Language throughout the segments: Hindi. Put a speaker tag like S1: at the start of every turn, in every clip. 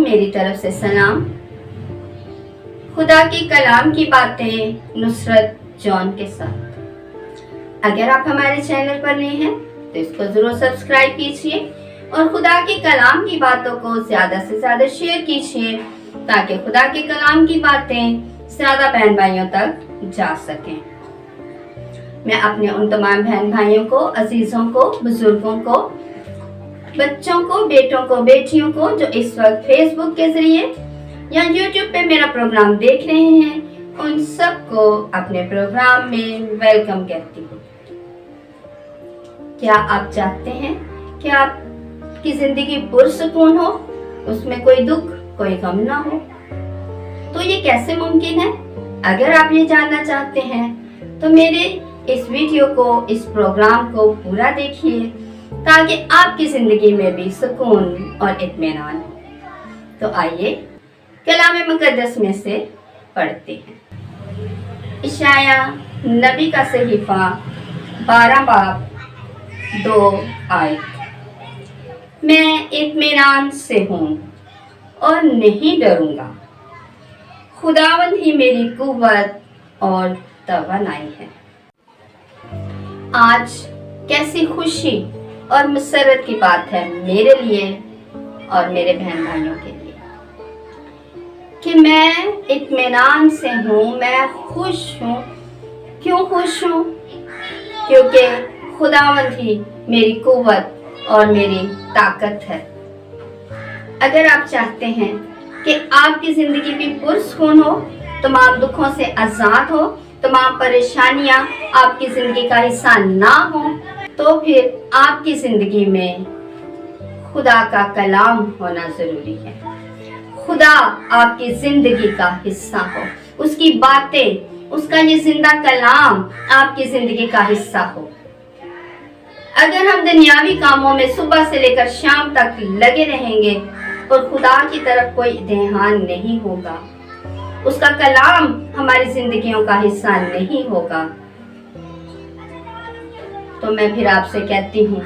S1: मेरी तरफ से सलाम। खुदा की कलाम की बातें नुसरत जॉन के साथ। अगर आप हमारे चैनल पर नए हैं तो इसको जरूर सब्सक्राइब कीजिए और खुदा के कलाम की बातों को ज्यादा से ज्यादा शेयर कीजिए ताकि खुदा के कलाम की बातें ज्यादा बहन भाइयों तक जा सकें। मैं अपने उन तमाम बहन भाइयों को, अजीजों को, बुजुर्गों को, बच्चों को, बेटों को, बेटियों को जो इस वक्त फेसबुक के जरिए या यूट्यूब पे मेरा प्रोग्राम देख रहे हैं, उन सबको अपने प्रोग्राम में वेलकम कहती हूँ। क्या आप चाहते हैं कि आपकी जिंदगी पुरसुकून हो, उसमें कोई दुख, कोई गम ना हो? तो ये कैसे मुमकिन है? अगर आप ये जानना चाहते हैं तो मेरे इस वीडियो को, इस प्रोग्राम को पूरा देखिए ताकि आपकी जिंदगी में भी सुकून और इत्मीनान हो। तो आइए कलाम मुकद्दस में से पढ़ते हैं। इशाया नबी का सहीफा 12 बाब 2 आयत। मैं इत्मीनान से हूँ और नहीं डरूंगा, खुदावंद ही मेरी कुव्वत और तवानाई है। आज कैसी खुशी और मसरत की बात है मेरे लिए और मेरे बहन भाइयों के लिए कि मैं इत्मीनान से हूँ, मैं खुश हूँ। क्यों खुश हूँ? क्योंकि खुदावंद ही मेरी कुव्वत और मेरी ताकत है। अगर आप चाहते हैं कि आपकी जिंदगी भी पुरसुकून हो, तमाम दुखों से आजाद हो, तमाम परेशानियां आपकी जिंदगी का हिस्सा ना हो, तो फिर आपकी जिंदगी में खुदा का कलाम होना जरूरी है। खुदा आपकी जिंदगी का हिस्सा हो, उसकी बातें, उसका ये जिंदा कलाम आपकी जिंदगी का हिस्सा हो। अगर हम दुनियावी कामों में सुबह से लेकर शाम तक लगे रहेंगे और खुदा की तरफ कोई ध्यान नहीं होगा, उसका कलाम हमारी जिंदगियों का हिस्सा नहीं होगा, तो मैं फिर आपसे कहती हूँ,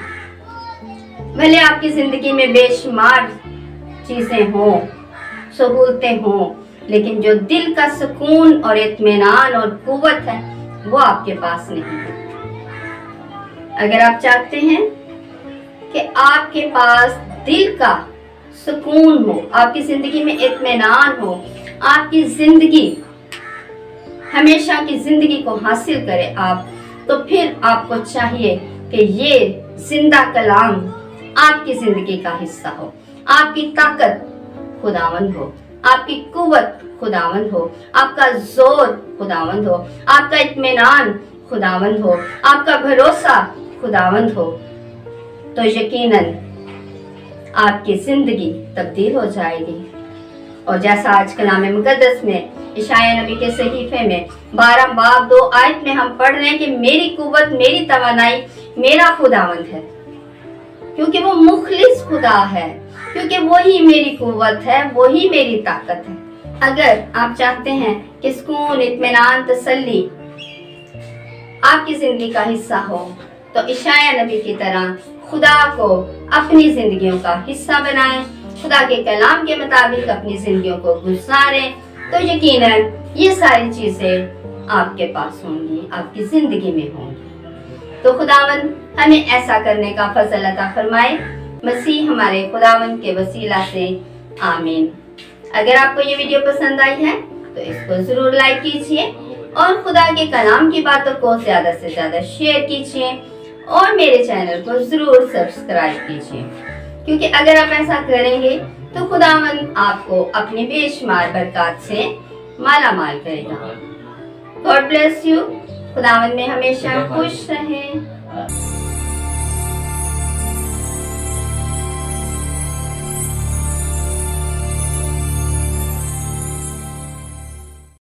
S1: भले आपकी जिंदगी में बेशुमार चीजें हों, सहूलतें हों, लेकिन जो दिल का सुकून और इत्मीनान और कुव्वत है वो आपके पास नहीं है। अगर आप चाहते हैं कि आपके पास दिल का सुकून हो, आपकी जिंदगी में इत्मीनान हो, आपकी जिंदगी हमेशा की जिंदगी को हासिल करे आप, तो फिर आपको चाहिए कि ये जिंदा कलाम आपकी जिंदगी का हिस्सा हो। आपकी ताकत खुदावंद हो, आपकी कुव्वत खुदावंद हो, आपका जोर खुदावंद हो, आपका इत्मीनान खुदावंद हो, आपका भरोसा खुदावंद हो, तो यकीनन आपकी जिंदगी तब्दील हो जाएगी। और जैसा आज कलाम मुकद्दस में इशाया नबी के सहीफे में 12 बाब 2 आयत में हम पढ़ रहे हैं कि मेरी कुव्वत, मेरी तवानाई मेरा खुदावंद है, क्योंकि वो मुखलिस खुदा है, क्योंकि वो ही मेरी कुव्वत है, वो ही मेरी ताकत है। अगर आप चाहते हैं कि सुकून, इत्मीनान, तसल्ली आपकी जिंदगी का हिस्सा हो, तो इशाया नबी की तरह खुदा को अपनी जिंदगियों का हिस्सा बनाएं, खुदा के कलाम के मुताबिक अपनी जिंदगियों को गुजारें, तो यकीनन ये सारी चीजें आपके पास होंगी, आपकी जिंदगी में होंगी। तो खुदावन हमें ऐसा करने का फजल अता फरमाए, मसीह हमारे खुदावन के वसीला से, आमीन। अगर आपको ये वीडियो पसंद आई है तो इसको जरूर लाइक कीजिए और खुदा के कलाम की बातों को ज्यादा से ज्यादा शेयर कीजिए और मेरे चैनल को जरूर सब्सक्राइब कीजिए, क्योंकि अगर आप ऐसा करेंगे तो खुदावन आपको अपनी बेशुमार बरकत से माला माल करेगा। God bless you. खुदावन में हमेशा खुश रहें।